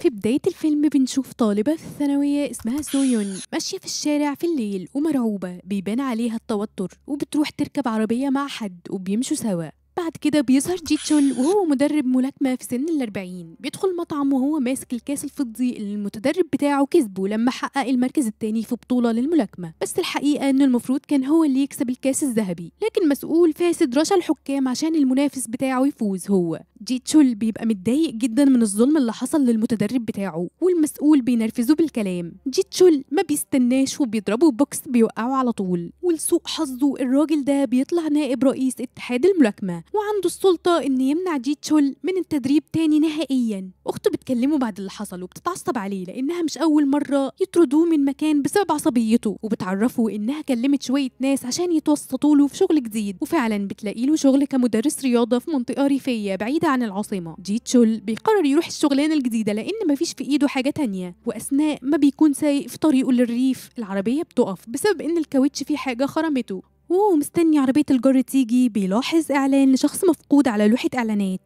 في بداية الفيلم بنشوف طالبة في الثانوية اسمها سويون ماشية في الشارع في الليل ومرعوبة، بيبان عليها التوتر وبتروح تركب عربية مع حد وبيمشوا سوا. بعد كده بيظهر جي تشول وهو مدرب ملاكمة في سن ال40، بيدخل مطعم وهو ماسك الكاس الفضي اللي المتدرب بتاعه كسبه لما حقق المركز الثاني في بطولة للملاكمة، بس الحقيقة انه المفروض كان هو اللي يكسب الكاس الذهبي، لكن مسؤول فاسد رشا الحكام عشان المنافس بتاعه يفوز هو. جي تشول بيبقى متضايق جدا من الظلم اللي حصل للمتدرب بتاعه والمسؤول بينرفزه بالكلام. جي تشول ما بيستناش وبيضربه بوكس بيوقعه على طول، ولسوء حظه الراجل ده بيطلع نائب رئيس اتحاد الملاكمة وعنده السلطة ان يمنع جي تشول من التدريب تاني نهائيا. اخته بتكلمه بعد اللي حصل وبتتعصب عليه لانها مش اول مرة يطردوه من مكان بسبب عصبيته، وبتعرفه انها كلمت شوية ناس عشان يتوسطوا له في شغل جديد، وفعلا بتلاقي له شغل كمدرس رياضة في منطقة ريفية بعيدة عن العاصمة. جي تشول بيقرر يروح الشغلانة الجديدة لان مفيش في ايده حاجة تانية، واثناء ما بيكون سايق في طريقه للريف العربية بتقف بسبب ان الكاوتش فيه حاجة خرمته، وهو مستني عربية الجر تيجي بيلاحظ إعلان لشخص مفقود على لوحة إعلانات.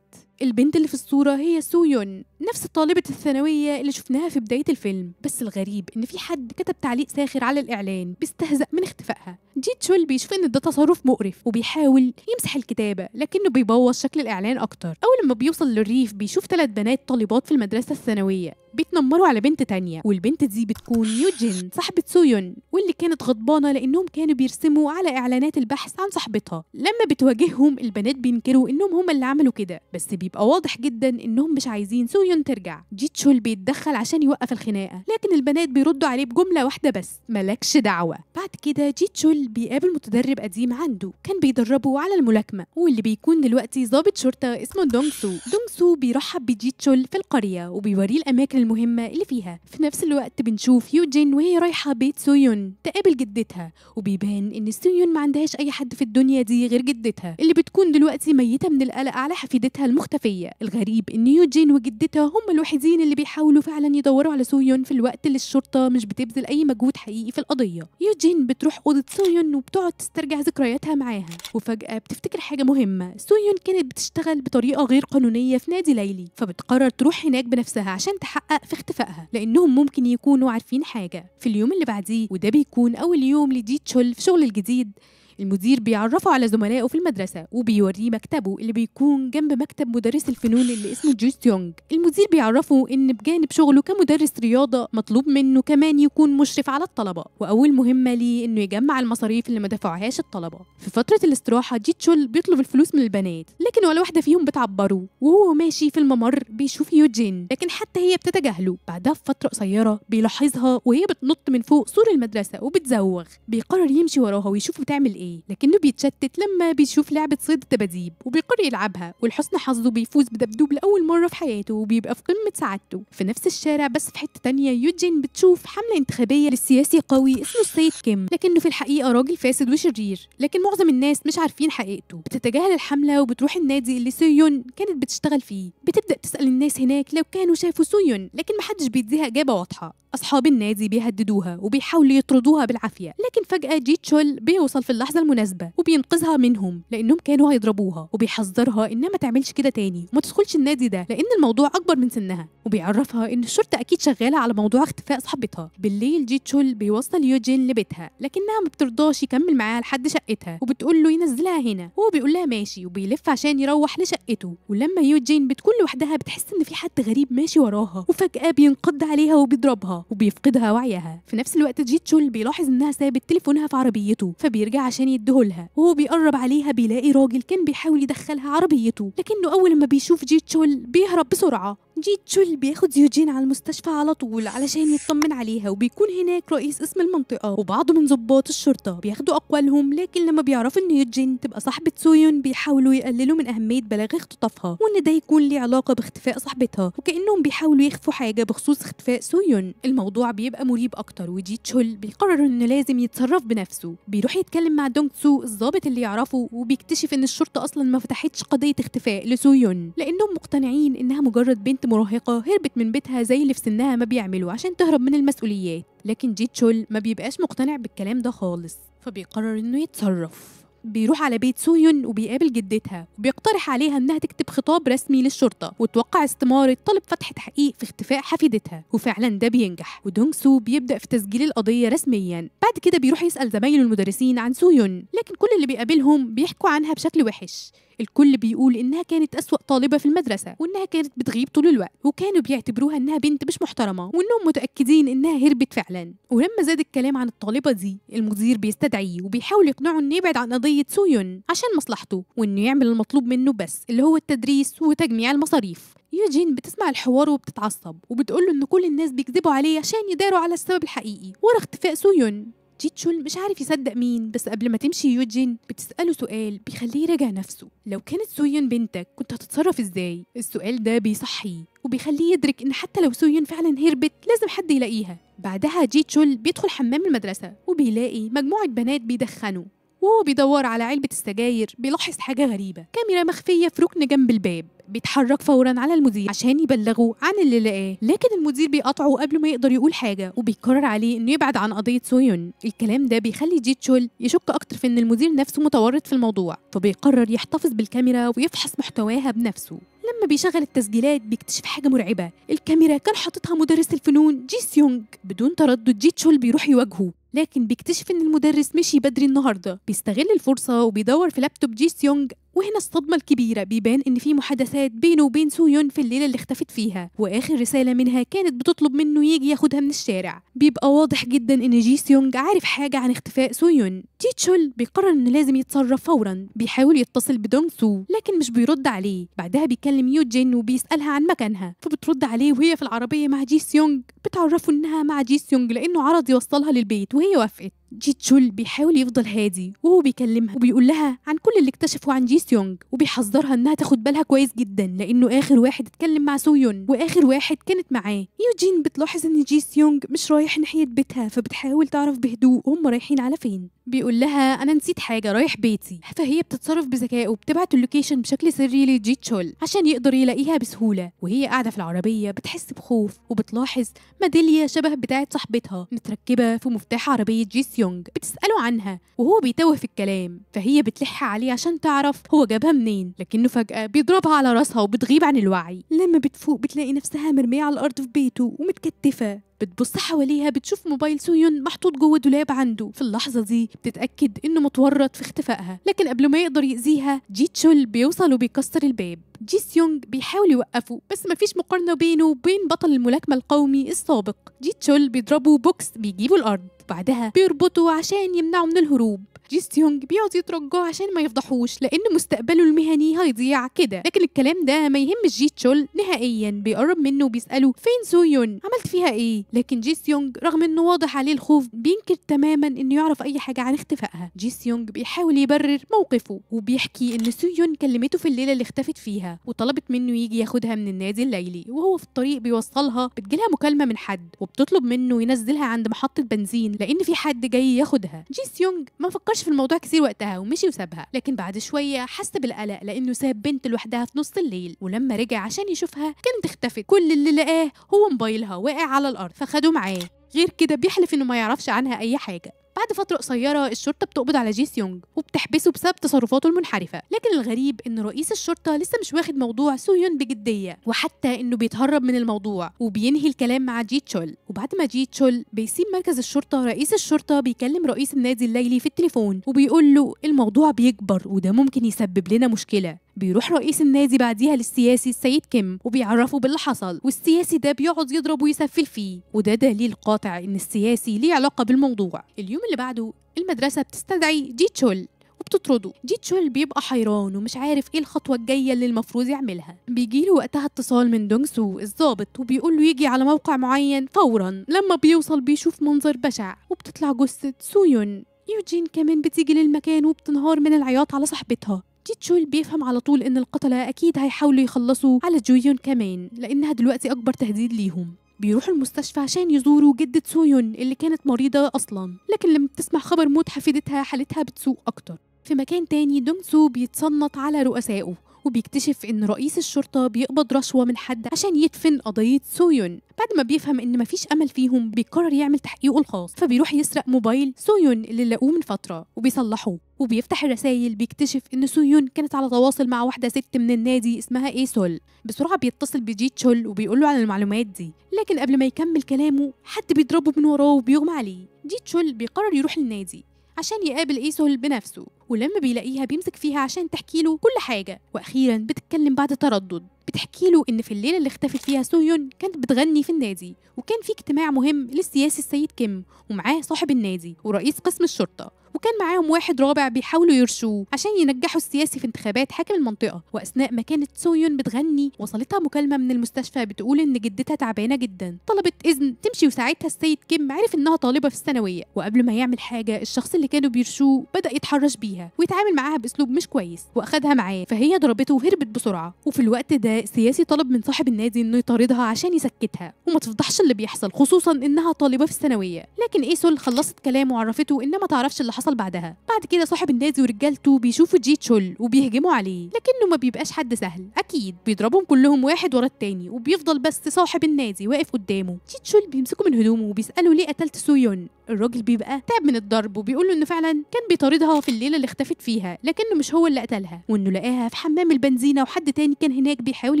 البنت اللي في الصورة هي سويون، نفس طالبة الثانوية اللي شفناها في بداية الفيلم، بس الغريب إن في حد كتب تعليق ساخر على الإعلان بيستهزأ من اختفائها. جي تشول بيشوف إن ده تصرف مقرف وبيحاول يمسح الكتابة لكنه بيبوظ شكل الإعلان أكتر. أول لما بيوصل للريف بيشوف 3 بنات طالبات في المدرسة الثانوية بيتنمروا على بنت تانية، والبنت دي بتكون يوجين صاحبة سويون واللي كانت غضبانة لأنهم كانوا بيرسموا على إعلانات البحث عن صاحبتها. لما بتواجههم البنات بينكروا إنهم هم اللي عملوا كده، بس بيبقى واضح جدا إنهم مش عايزين سويون ترجع. جي تشول بيتدخل عشان يوقف الخناقة لكن البنات بيردوا عليه بجملة واحدة بس: مالكش دعوة. بعد كده جي تشول بيقابل متدرب قديم عنده كان بيدربه على الملاكمة واللي بيكون دلوقتي ضابط شرطة اسمه دونغ سو. دونغ سو بيرحب بجي تشول في القرية وبيوريه الأماكن المهمة اللي فيها. في نفس الوقت بنشوف يوجين وهي رايحة بيت سويون تقابل جدتها، وبيبان ان سويون ما عندهاش اي حد في الدنيا دي غير جدتها اللي بتكون دلوقتي ميتة من القلق على حفيدتها المختفية. الغريب ان يوجين وجدتها هم الوحيدين اللي بيحاولوا فعلا يدوروا على سويون في الوقت اللي الشرطة مش بتبذل اي مجهود حقيقي في القضية. يوجين بتروح أوضة سويون وبتقعد تسترجع ذكرياتها معاها، وفجأة بتفتكر حاجة مهمة: سويون كانت بتشتغل بطريقة غير قانونية في نادي ليلي، فبتقرر تروح هناك بنفسها عشان تحقق في اختفائها لانهم ممكن يكونوا عارفين حاجه. في اليوم اللي بعديه وده بيكون اول يوم لجي تشول في شغل الجديد، المدير بيعرفه على زملائه في المدرسة وبيوريه مكتبه اللي بيكون جنب مكتب مدرس الفنون اللي اسمه جو سيونج. المدير بيعرفه إن بجانب شغله كمدرس رياضة مطلوب منه كمان يكون مشرف على الطلبة، وأول مهمة ليه إنه يجمع المصاريف اللي ما دفعوهاش الطلبة. في فترة الاستراحة جي تشول بيطلب الفلوس من البنات لكن ولا واحدة فيهم بتعبره، وهو ماشي في الممر بيشوف يوجين لكن حتى هي بتتجاهله. بعدها بفترة قصيرة بيلاحظها وهي بتنط من فوق سور المدرسة وبتزوغ، بيقرر يمشي وراها ويشوف بتعمل إيه لكنه بيتشتت لما بيشوف لعبة صيد الدباديب وبيقرر يلعبها، ولحسن حظه بيفوز بدبدوب لأول مرة في حياته وبيبقى في قمة سعادته. في نفس الشارع بس في حتة تانية يوجين بتشوف حملة انتخابية للسياسي قوي اسمه السيد كيم، لكنه في الحقيقة راجل فاسد وشرير لكن معظم الناس مش عارفين حقيقته. بتتجاهل الحملة وبتروح النادي اللي سويون كانت بتشتغل فيه، بتبدأ تسأل الناس هناك لو كانوا شافوا سويون لكن محدش بيديها إجابة واضحة. أصحاب النادي بيهددوها وبيحاولوا يطردوها بالعافية، لكن فجأة جي تشول بيوصل في اللحظة المناسبة وبينقذها منهم لأنهم كانوا هيضربوها، وبيحذرها إنها ما تعملش كده تاني وما تدخلش النادي ده لأن الموضوع أكبر من سنها، وبيعرفها إن الشرطة أكيد شغالة على موضوع اختفاء صاحبتها. بالليل جي تشول بيوصل يوجين لبيتها لكنها ما بترضاش يكمل معاها لحد شقتها وبتقول له ينزلها هنا، وهو بيقول لها ماشي وبيلف عشان يروح لشقته. ولما يوجين بتكون لوحدها بتحس إن في حد غريب ماشي وراها وفجأة بينقض عليها وبيضربها وبيفقدها وعيها. في نفس الوقت جي تشول بيلاحظ إنها سابت تليفونها في عربيته فبيرجع عشان يديهولها، وهو بيقرب عليها بيلاقي راجل كان بيحاول يدخلها عربيته لكنه أول ما بيشوف جي تشول بيهرب بسرعة. جي تشول بياخد يوجين على المستشفى على طول علشان يطمن عليها، وبيكون هناك رئيس اسم المنطقة وبعض من ضباط الشرطة بياخدوا أقوالهم، لكن لما بيعرفوا إن يوجين تبقى صاحبة سويون بيحاولوا يقللوا من أهمية بلاغ اختطافها وإن ده يكون ليه علاقة باختفاء صاحبتها، وكأنهم بيحاولوا يخفوا حاجة بخصوص اختفاء سويون. الموضوع بيبقى مريب أكتر وجي تشول بيقرر إنه لازم يتصرف بنفسه. بيروح يتكلم مع دونغ سو الضابط اللي يعرفه وبيكتشف إن الشرطة أصلا ما فتحتش قضية اختفاء لسويون لأنهم مقتنعين إنها مجرد بنت مراهقة هربت من بيتها زي اللي في سنها ما بيعملوا عشان تهرب من المسؤوليات. لكن جي تشول ما بيبقاش مقتنع بالكلام ده خالص فبيقرر إنه يتصرف. بيروح على بيت سويون وبيقابل جدتها وبيقترح عليها انها تكتب خطاب رسمي للشرطه وتوقع استماره طلب فتح تحقيق في اختفاء حفيدتها، وفعلا ده بينجح ودونغ سو بيبدا في تسجيل القضيه رسميا. بعد كده بيروح يسال زمايله المدرسين عن سويون، لكن كل اللي بيقابلهم بيحكوا عنها بشكل وحش. الكل بيقول إنها كانت أسوأ طالبة في المدرسة وإنها كانت بتغيب طول الوقت، وكانوا بيعتبروها إنها بنت مش محترمة وإنهم متأكدين إنها هربت فعلا. ولما زاد الكلام عن الطالبة دي المدير بيستدعيه وبيحاول يقنعه إنه يبعد عن قضية سويون عشان مصلحته وإنه يعمل المطلوب منه بس اللي هو التدريس وتجميع المصاريف. يوجين بتسمع الحوار وبتتعصب وبتقوله إن كل الناس بيكذبوا عليه عشان يداروا على السبب الحقيقي ورا اختفاء سويون. جي تشول مش عارف يصدق مين، بس قبل ما تمشي يوجين بتسأله سؤال بيخليه يراجع نفسه. لو كانت سويون بنتك كنت هتتصرف ازاي؟ السؤال ده بيصحيه وبيخليه يدرك ان حتى لو سويون فعلا هربت لازم حد يلاقيها. بعدها جي تشول بيدخل حمام المدرسة وبيلاقي مجموعة بنات بيدخنوا، وهو بيدور على علبة السجاير بيلاحظ حاجة غريبة، كاميرا مخفية في ركن جنب الباب. بيتحرك فورا على المدير عشان يبلغه عن اللي لقاه، لكن المدير بيقاطعه قبل ما يقدر يقول حاجة وبيقرر عليه انه يبعد عن قضية سويون. الكلام ده بيخلي جي تشول يشك اكتر في ان المدير نفسه متورط في الموضوع، فبيقرر يحتفظ بالكاميرا ويفحص محتواها بنفسه. لما بيشغل التسجيلات بيكتشف حاجة مرعبة، الكاميرا كان حاططها مدرس الفنون جي سيونج. بدون تردد جي تشول بيروح يواجهه، لكن بيكتشف ان المدرس مشي بدري النهارده. بيستغل الفرصة وبيدور في لابتوب جي سيونج، وهنا الصدمة الكبيرة بيبان إن في محادثات بينه وبين سويون في الليلة اللي اختفت فيها، وآخر رسالة منها كانت بتطلب منه يجي ياخدها من الشارع. بيبقى واضح جدا إن جي سيونج عارف حاجة عن اختفاء سويون. جي تشول بيقرر إنه لازم يتصرف فورا، بيحاول يتصل بدونغ سو لكن مش بيرد عليه. بعدها بيكلم يوجين وبيسألها عن مكانها، فبترد عليه وهي في العربية مع جي سيونج. بتعرفه إنها مع جي سيونج لأنه عرض يوصلها للبيت وهي وافقت. جي تشول بيحاول يفضل هادي وهو بيكلمها وبيقول لها عن كل اللي اكتشفه عن جي سيونج، وبيحذرها انها تاخد بالها كويس جدا لانه اخر واحد اتكلم مع سويون واخر واحد كانت معاه. يوجين بتلاحظ ان جي سيونج مش رايح ناحيه بيتها، فبتحاول تعرف بهدوء هم رايحين على فين. بيقول لها انا نسيت حاجه رايح بيتي، فهي بتتصرف بذكاء وبتبعت اللوكيشن بشكل سري لجي تشول عشان يقدر يلاقيها بسهوله. وهي قاعده في العربيه بتحس بخوف وبتلاحظ ميداليه شبه بتاعه صاحبتها متركبه في مفتاح عربيه جي سيونج. بتساله عنها وهو بيتوه في الكلام، فهي بتلح عليه عشان تعرف هو جابها منين، لكنه فجاه بيضربها على راسها وبتغيب عن الوعي. لما بتفوق بتلاقي نفسها مرميه على الارض في بيته ومتكتفه. بتبص حواليها بتشوف موبايل سويون محطوط جوه دولاب عنده. في اللحظة دي بتتأكد إنه متورط في اختفائها، لكن قبل ما يقدر يأذيها جي تشول بيوصل وبيكسر الباب. جي سيونج بيحاول يوقفه بس مفيش مقارنة بينه وبين بطل الملاكمة القومي السابق. جي تشول بيضربه بوكس بيجيبه الأرض، بعدها بيربطه عشان يمنعه من الهروب. جي سيونج بيقعد يترجاه عشان ما يفضحوش لأن مستقبله المهني هيضيع كده، لكن الكلام ده ما يهمش جي تشول نهائيا. بيقرب منه وبيسأله فين سويون، عملت فيها ايه؟ لكن جي سيونج رغم انه واضح عليه الخوف بينكر تماما انه يعرف اي حاجة عن اختفائها. جي سيونج بيحاول يبرر موقفه وبيحكي ان سويون كلمته في الليلة اللي اختفت فيها وطلبت منه يجي ياخدها من النادي الليلي، وهو في الطريق بيوصلها بتجيلها مكالمة من حد وبتطلب منه ينزلها عند محطة بنزين لأن في حد جاي ياخدها. جي سيونج ما فكرش في الموضوع كتير وقتها ومشي وسابها، لكن بعد شوية حس بالقلق لأنه ساب بنت لوحدها في نص الليل، ولما رجع عشان يشوفها كانت اختفت. كل اللي لقاه هو موبايلها واقع على الأرض فخده معاه، غير كده بيحلف إنه ما يعرفش عنها أي حاجة. بعد فترة قصيرة الشرطة بتقبض على جي سيونج وبتحبسه بسبب تصرفاته المنحرفة، لكن الغريب إن رئيس الشرطة لسه مش واخد موضوع سويون بجدية، وحتى إنه بيتهرب من الموضوع وبينهي الكلام مع جي تشول. وبعد ما جي تشول بيسيب مركز الشرطة رئيس الشرطة بيكلم رئيس النادي الليلي في التليفون وبيقول له الموضوع بيكبر وده ممكن يسبب لنا مشكلة. بيروح رئيس النادي بعديها للسياسي السيد كيم وبيعرفه باللي حصل، والسياسي ده بيقعد يضرب ويسفل فيه، وده دليل قاطع ان السياسي ليه علاقة بالموضوع. اليوم اللي بعده المدرسة بتستدعي جي تشول وبتطرده. جي تشول بيبقى حيران ومش عارف ايه الخطوة الجاية اللي المفروض يعملها. بيجيله وقتها اتصال من دونغ سو الضابط وبيقول له يجي على موقع معين فورا. لما بيوصل بيشوف منظر بشع وبتطلع جثة سويون. يوجين كمان بتيجي للمكان وبتنهار من العياط على صاحبتها. جي تشول بيفهم على طول ان القتلة اكيد هيحاولوا يخلصوا على جويون كمان لانها دلوقتي اكبر تهديد ليهم. بيروحوا المستشفى عشان يزوروا جدة سويون اللي كانت مريضة اصلا، لكن لما بتسمع خبر موت حفيدتها حالتها بتسوء اكتر. في مكان تاني دونغ سو بيتصنت على رؤسائه وبيكتشف إن رئيس الشرطة بيقبض رشوة من حد عشان يدفن قضية سويون. بعد ما بيفهم إن مفيش أمل فيهم بيقرر يعمل تحقيقه الخاص، فبيروح يسرق موبايل سويون اللي لقوه من فترة وبيصلحوه، وبيفتح الرسايل بيكتشف إن سويون كانت على تواصل مع واحدة ست من النادي اسمها إيسول. بسرعة بيتصل بجي تشول وبيقول له على المعلومات دي، لكن قبل ما يكمل كلامه حد بيضربه من وراه وبيغمى عليه. جي تشول بيقرر يروح للنادي عشان يقابل إيسول بنفسه، ولما بيلاقيها بيمسك فيها عشان تحكي له كل حاجة، وأخيرا بتتكلم بعد تردد. بتحكي له إن في الليلة اللي اختفت فيها سويون كانت بتغني في النادي، وكان في اجتماع مهم للسياسي السيد كيم ومعاه صاحب النادي ورئيس قسم الشرطة، وكان معاهم واحد رابع بيحاولوا يرشوه عشان ينجحوا السياسي في انتخابات حاكم المنطقة. وأثناء ما كانت سويون بتغني وصلتها مكالمة من المستشفى بتقول إن جدتها تعبانة جدا، طلبت إذن تمشي، وساعتها السيد كيم عرف إنها طالبة في الثانوية. وقبل ما يعمل حاجة الشخص اللي كانوا بيرشوه بدأ يتحرش بيها ويتعامل معاها بأسلوب مش كويس، وأخدها معاه، فهي ضربته وهربت بسرعة. وفي الوقت ده السياسي طلب من صاحب النادي إنه يطاردها عشان يسكتها وما تفضحش اللي بيحصل، خصوصا إنها طالبة في الثانوية. لكن إيسول خلصت كلامه وعرفته إنها ما تعرفش اللي حصل بعدها. بعد كده صاحب النادي ورجالته بيشوفوا جي تشول وبيهجموا عليه، لكنه ما بيبقاش حد سهل، اكيد بيضربهم كلهم واحد ورا التاني، وبيفضل بس صاحب النادي واقف قدامه. جي تشول بيمسكوا من هدومه وبيسالوا ليه قتلت سويون. الراجل بيبقى تعب من الضرب وبيقول له انه فعلا كان بيطاردها في الليله اللي اختفت فيها، لكنه مش هو اللي قتلها، وانه لقاها في حمام البنزينه وحد تاني كان هناك بيحاول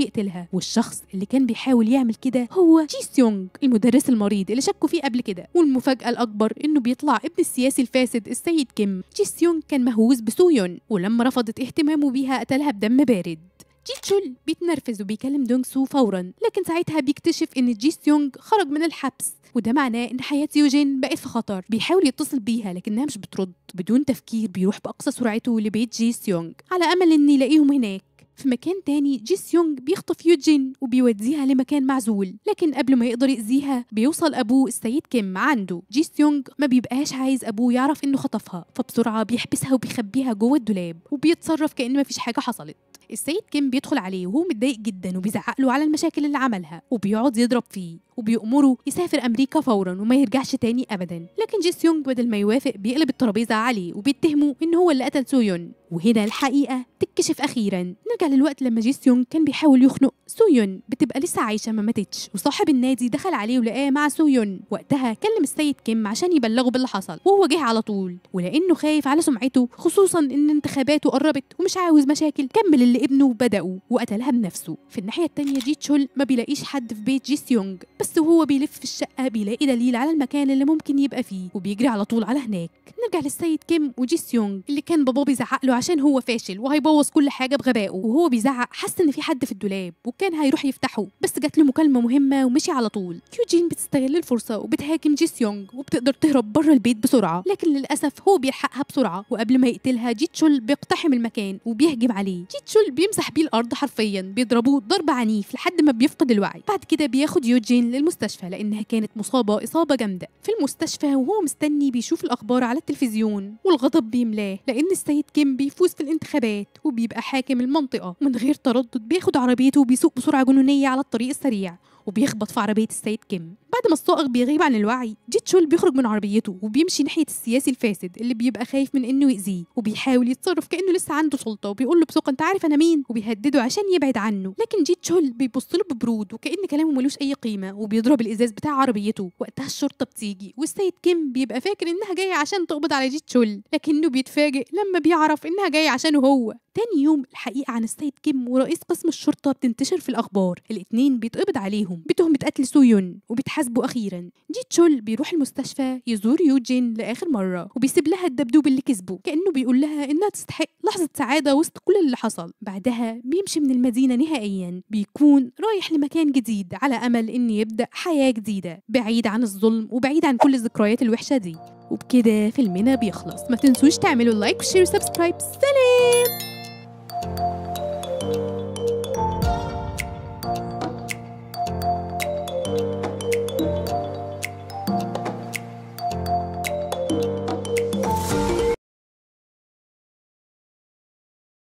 يقتلها. والشخص اللي كان بيحاول يعمل كده هو جي سيونج المدرس المريض اللي شكوا فيه قبل كده. والمفاجاه الاكبر انه بيطلع ابن السياسي الفاسد السيد كيم. جي سيونج كان مهووس بسويون، ولما رفضت اهتمامه بيها قتلها بدم بارد. جي تشول بيتنرفز وبيكلم دونغ سو فورا، لكن ساعتها بيكتشف ان جي سيونج خرج من الحبس، وده معناه ان حياة يوجين بقت في خطر. بيحاول يتصل بيها لكنها مش بترد. بدون تفكير بيروح بأقصى سرعته لبيت جي سيونج على امل ان يلاقيهم هناك. في مكان تاني جي سيونج بيخطف يوجين وبيوديها لمكان معزول، لكن قبل ما يقدر يأذيها بيوصل ابوه السيد كيم عنده. جي سيونج ما بيبقاش عايز ابوه يعرف انه خطفها، فبسرعة بيحبسها وبيخبيها جوه الدولاب وبيتصرف كأن مفيش حاجة حصلت. السيد كيم بيدخل عليه وهو متضايق جدا وبيزعق له على المشاكل اللي عملها، وبيقعد يضرب فيه وبيأمره يسافر أمريكا فورا وما يرجعش تاني أبدا. لكن جي سيونج بدل ما يوافق بيقلب الترابيزة عليه وبيتهمه إن هو اللي قتل سويون. وهنا الحقيقة تكشف أخيرا. نرجع للوقت لما جي سيونج كان بيحاول يخنق سويون بتبقى لسه عايشة ما ماتتش، وصاحب النادي دخل عليه ولقاه مع سويون. وقتها كلم السيد كيم عشان يبلغه باللي حصل، وهو جه على طول، ولأنه خايف على سمعته خصوصا إن انتخاباته قربت ومش عاوز مشاكل، كمل اللي ابنه بدأه وقتلها بنفسه. في الناحية التانية جي تشول ما بيلاقيش حد في بيت جي سيونج، بس وهو بيلف في الشقة بيلاقي دليل على المكان اللي ممكن يبقى فيه، وبيجري على طول على هناك. نرجع للسيد كيم وجي سيونج اللي كان باباه بيزعق له عشان هو فاشل وهيبوظ كل حاجة بغبائه، وهو بيزعق حس إن في حد في الدولاب وكان هيروح يفتحه، بس جات له مكالمة مهمة ومشي على طول. يوجين بتستغل الفرصة وبتهاجم جي سيونج وبتقدر تهرب بره البيت بسرعة، لكن للأسف هو بيلحقها بسرعة، وقبل ما يقتلها جي تشول بيقتحم المكان وبيهجم عليه. جي تشول بيمسح بيه الأرض حرفيا، بيضربوه ضرب عنيف لحد ما بيفقد الوعي. بعد كده بياخد يوجين للمستشفى لأنها كانت مصابة إصابة جامدة. في المستشفى وهو مستني بيشوف الأخبار على التلفزيون، والغضب بيملاه لأن السيد كيم بيفوز في الانتخابات وبيبقى حاكم المنطقة. من غير تردد بياخد عربيته وبيسوق بسرعة جنونية على الطريق السريع وبيخبط في عربية السيد كيم. بعد ما السائق بيغيب عن الوعي جي تشول بيخرج من عربيته وبيمشي ناحية السياسي الفاسد اللي بيبقى خايف من انه يأذيه، وبيحاول يتصرف كأنه لسه عنده سلطة وبيقول له بثقة انت عارف انا مين، وبيهدده عشان يبعد عنه. لكن جي تشول بيبص له ببرود وكأن كلامه ملوش اي قيمة وبيضرب الازاز بتاع عربيته. وقتها الشرطة بتيجي والسيد كيم بيبقى فاكر انها جاية عشان تقبض على جي تشول، لكنه بيتفاجئ لما بيعرف انها جاية عشانه هو. تاني يوم الحقيقة عن السيد كيم ورئيس قسم الشرطة بتنتشر في الأخبار، الاتنين بيتقبض عليهم بتهمة قتل سويون وبيتحاسبوا أخيرا. جي تشول بيروح المستشفى يزور يوجين لآخر مرة وبيسيب لها الدبدوب اللي كسبه كأنه بيقول لها إنها تستحق لحظة سعادة وسط كل اللي حصل. بعدها بيمشي من المدينة نهائيا، بيكون رايح لمكان جديد على أمل إن يبدأ حياة جديدة بعيد عن الظلم وبعيد عن كل الذكريات الوحشة دي. وبكده فيلمنا بيخلص. ما تنسوش تعملوا لايك وشير وسبسكرايب. سلام.